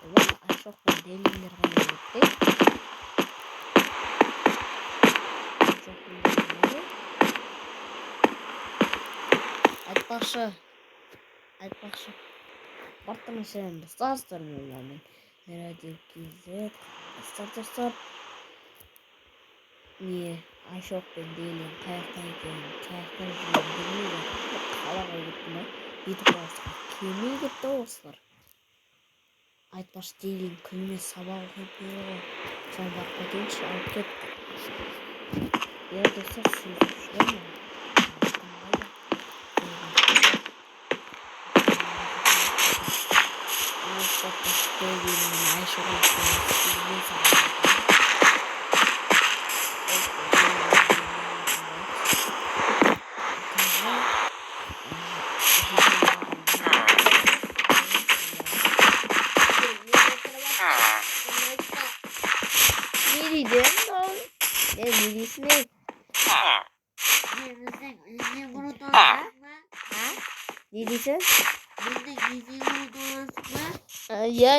Олар Айшоқ пен Делиндер ғана кетті. Айтпақшы. Бартын мәселен достар мен радио KZ достар. Не Айшоқ пен Делин қаяқта екенін, қаяқта жүргенін білмейді. Қалаға кетті ме? Етіп қаласыға келмей кетті осылар. Айтпақшы Делин күніне сабақ оқиды ғой. Соны барып кетейінші алып кетті. Достар сөзіп жүрген ме? Ne diyeceksin? Ya.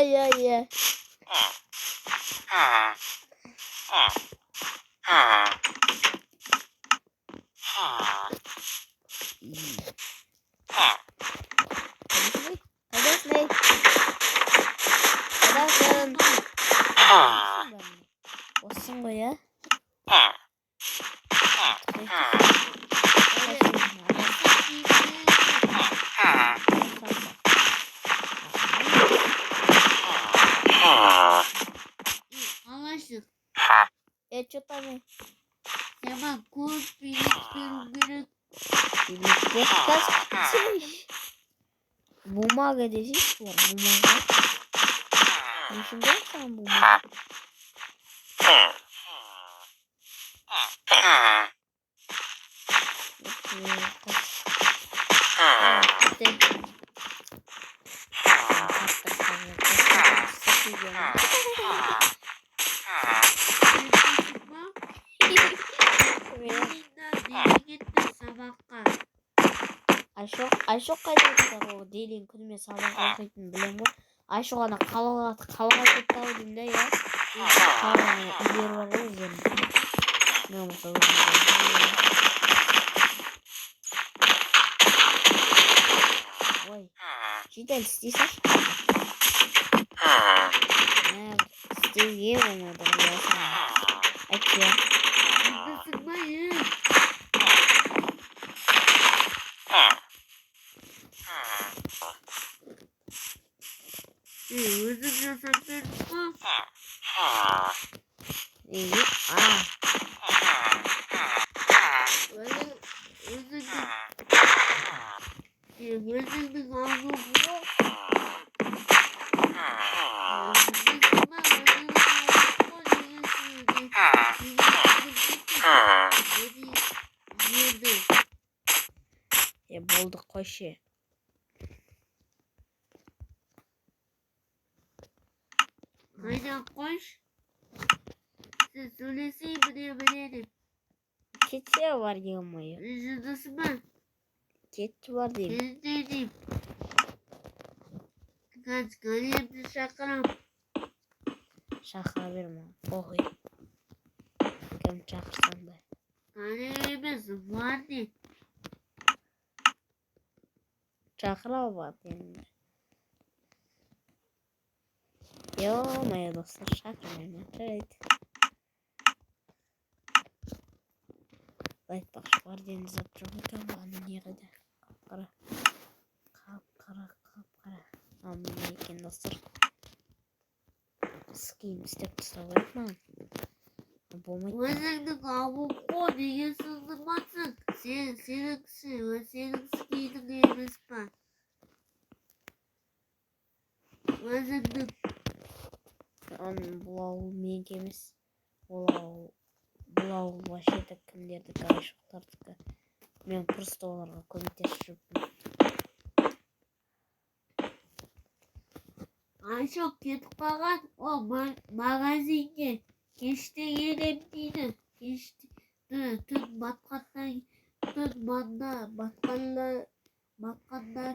Kadasın. Olsun bu ya. Что там? Я могу перебирать. Бумага здесь вот бумага. Нифига там бумага. Айшоқ қайда кетті ғой? Делин күнімен сабақ оқитынын білем ғой. Айшоқ ана қалаға кетті ау деймін да, я. Қалаға үйлері бар ғой өздерінің. Мен болса ой, жедел істейсің? Істеуге болмады ғой, я саған. Айтшы. Болды қойшы. Aynen koş. Sen söyleseyin bilemeyelim. Keçi var yığmayı. Yüzündesi mi? Keçi var değil. Ben dedim. Kaç kalem şakaram. Şaka verme. Oy. Kim çakırsan da. Kalemimiz vardı. Çakıra var benim. Yo-моё достар, шақырмаймын. Жарайды. Айтпақшы бар дені зат жоқ екен ғой, ана не қайда? Қап-қара. Ана не екен достар? Скейін істеп тастау керек маған. Болмайды. Өзіңнің алып қой, неге сыздырмасың? Сенің скейдің емес па? Өзіңнің бұл ауыл менікі емес. Бұл ауыл вообще-то кімдердікі, Айшоқтардікі. Мен просто оларға көмектесіп жүрмін. Айшоқ кетіп қалған, ол магазинге кеште келем дейді. Кеште түн батқанда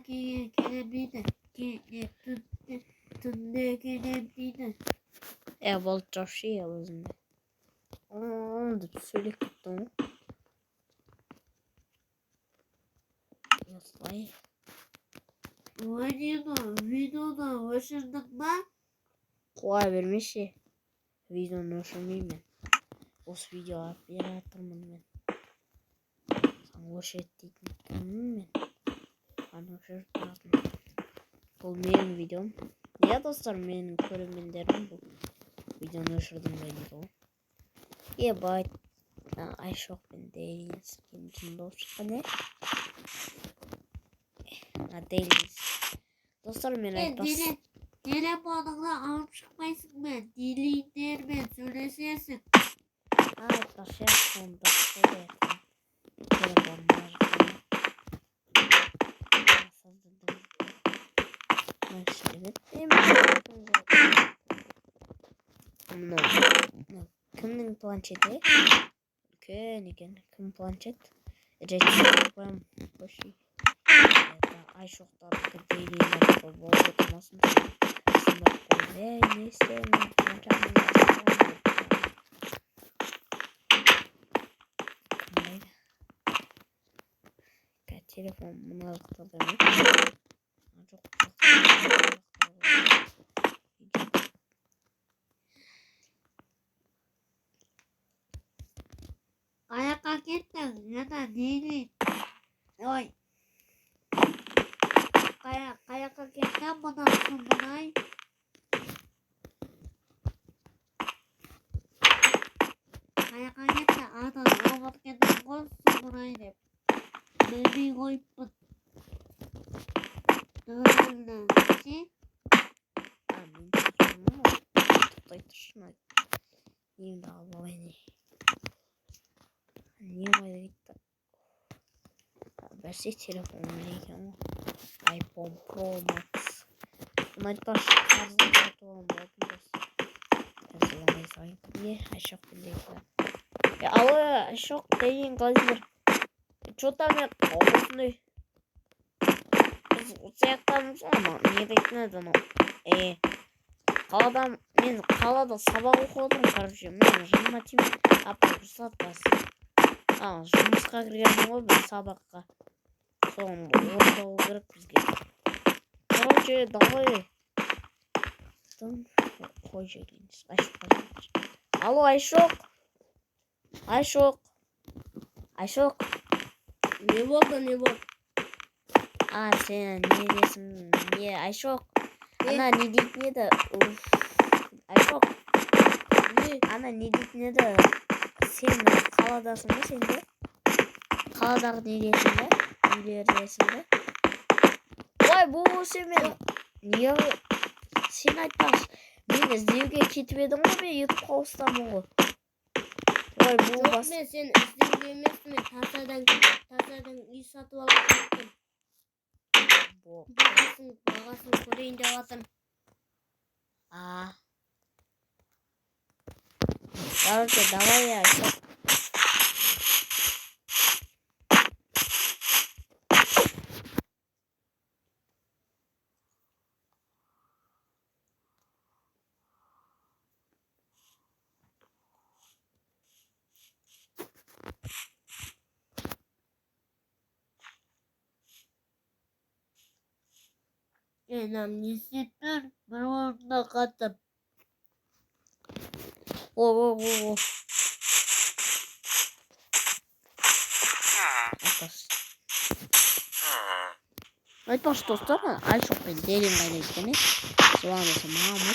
келем дейді. түнде келем дейді. Болып жаушы өзінде. Деп сөйлеп кеттің ғой. Осылай. Видеоны өшірдің ба? Қоя бермеші. Видеоны өшірмеймін. Осы видеоға бере жатырмын мен. Саған өшірет дейтін кіммін мен? Саған өшіріп тұратын. Бұл менің видеом. Иә достар, менің көрермендерім бұл видеоны өшірдім дейді ғой. Байт. Айшоқ пен Дейлис кемшін болып шыққан Дейлис. Достар, мен айтпас. Телефоныңды алып шықпайсың ба? Делиндермен сөйлесесің. Айтпас, сонда сөйлетім. Телефонымда жатыр. Кімнің планшеті? Үлкен екен. Кім планшет? Жетісіп қойым. Көші. Айшоқтарды дейлейлер болып отырмасын. Сындап қойды. Не істеймін? Қаншамын жасырған. Кімдейді? Телефон мұны ақталды ме? Қаяққа кеттің? Жана Дейли. Ой. Қаяққа кеттің мұны сұмынай? Қаяққа кеттің? Атын алмат кеттің ғой сұмынай деп. Білмей қойыппын. Дұрылды. Ше? Мен тұқтаймын ғой. Тұқтай тұршын айт. Емді албалай не. Не қойды кетті? Бәрсе телефоным екен ғой. iPhone Pro Max. Бұны айтпаш қарызды сатып алам болатын болсын. Әсіламай сайын. Не? Айшоқ пен Дейлин. Алло, Айшоқ Дейлин қалдыңдар. Что там я осындай? Сияқтамыз ама не дейтін еді анау. Мен қалада сабақ оқып отырмын, короче. Мен 20 минут жасатпас. Жұмысқа кіргенмін ғой біз сабаққа. Соған орындалу керек бізге. Короче, давай. Қой жегеніз. Алло, Айшоқ. Айшоқ. Айшоқ. Не болды? Сен не десің? Не, Айшоқ? Ана не дейтін еді? Айшоқ? Ана не дейтін еді? Сен қаладасың ба сенде? Қаладағы не дейсің ба? Үйлердесің ба? Ой, бұл сен не? Сен айтпас. Мен іздеуге кетіп едің ғой, мен ютубқа ұстамын ғой. Ой, бұл бас... Жоқ, мен сен іздеуге емеспін, тасадан үй сатып алып кеттім. Бағасын көрейін деп жатырмын. Короче, давай я. Несі тұр? Бір орында қатып. О. Айтпаш достар, Айшоқ пен Дейлин қайда екен? Соған мама.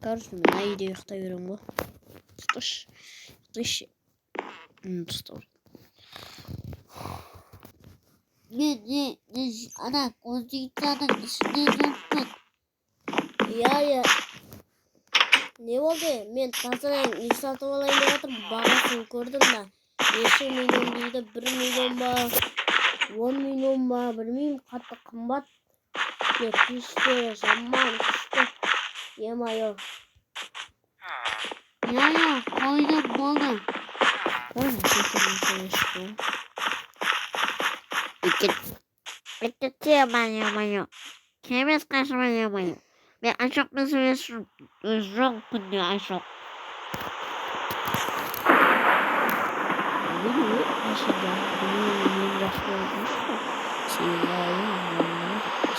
Короче, мен айда ұйықтай берем ғой. Тұтыш. Достар. Мен ана конституцияның ішінде жүрмін. Иә. Не болды? Мен тасадан үй сатып алайын деп жатырмын. Бағасын көрдім ба? 5 миллион дейді, 1 миллион ба, 10 миллион ба, білмеймін, қатты қымбат. Күшті, жаман күшті. Е-майо. Ya koydum buldum. Oyna çekelim şöyle şu. İkinci yamayı. Kemiz kaşıma yamayı. Ve aşok meselesi çok kundu aşok. Bunu aşağıda bunu başka olmuş mu?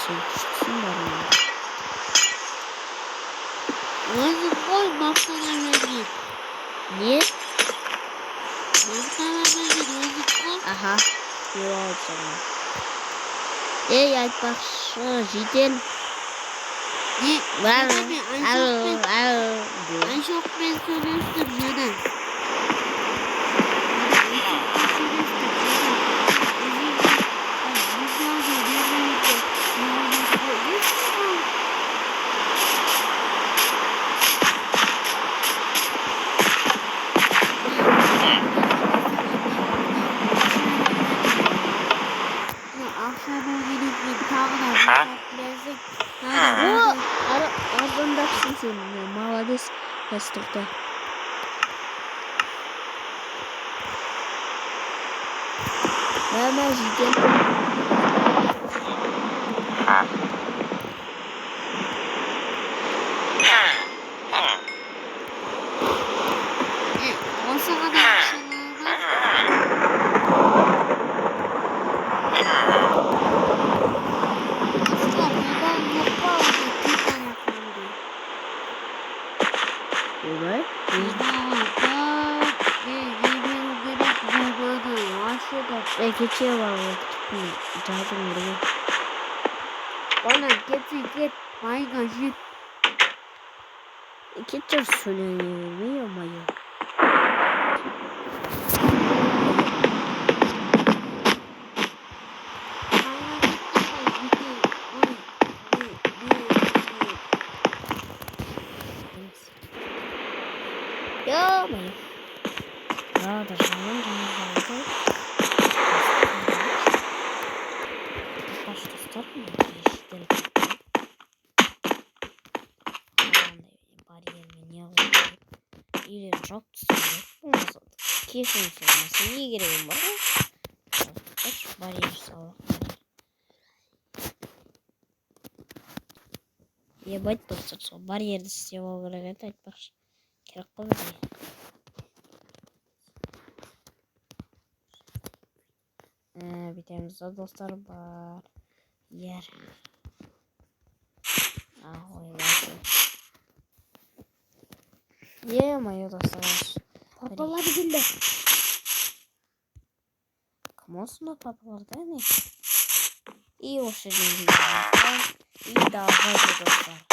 Şey küçüksün bari. Oyun boy baksana rengi. Niye? Baksana rengi oyun boy. Aha. Yok sana. Ey bak şu cidden. Ne? Var. Alo. Alo. Aşok meselesi neden? Bu ağzındaksın senin ya. Malades yastıkta. Hemen cidden. Evet. Geçiyor var o zaten buraya. Bana git. My God. İki tür söyleniyor ama ya. Ya ama ya. Ya da zaman vardı. Başta tutar mı? Değişikleri. Bariyerimi niye alayım? İleri çok tutuyor. Olmaz oldu. Keyfim sorması iyi girelim bana. Bariyer sağlam. Ебать доктор, барьер сделал вылетать паш. Кераковый. Bitemizde dostlar var. Yer. Oylasın. Yiyemiyor dostlar. Papalar bile. Kamosun da papalar değil mi? İyi hoşçakalın. İyi daha fazla dostlar.